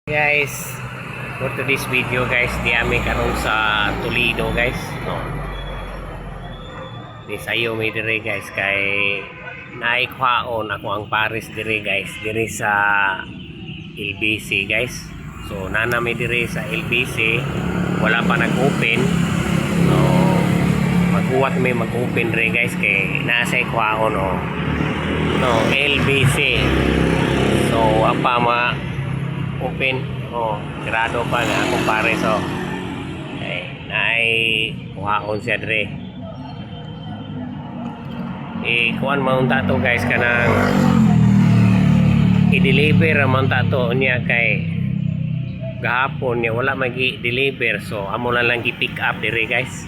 Guys, for today's video guys, di ami karon sa Toledo guys, no. Di sayo may dire guys kay naikwaon ako ang Paris dire guys, dire sa LBC guys. So nana may dire sa LBC, wala pa nag-open. So maghuwat may mag-open dire guys kay naa sa ikwaon no LBC. So apa open grado pa na akong pare so naay kuhaon siya dre kuhan maun tato guys kanang i-deliver man tato niya kay gahapon niya wala magi-deliver so amo lang gi-pick up dire guys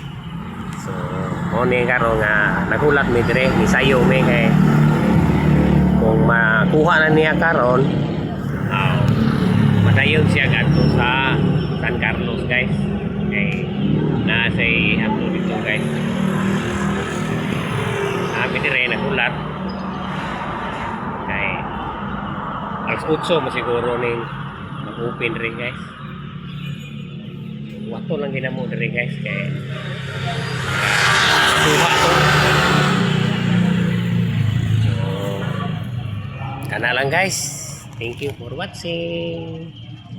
so mo ni karon nga nagulat mi dire ni sayo mi kay kung makuha na niya karon madayon siya gato sa San Carlos guys okay nasa ato dito guys sabi dire nagulat kay alas 8 masiguro ning mag-open rin guys wato lang ginamo dire guys kay kuha to so kana lang guys. Thank you for watching.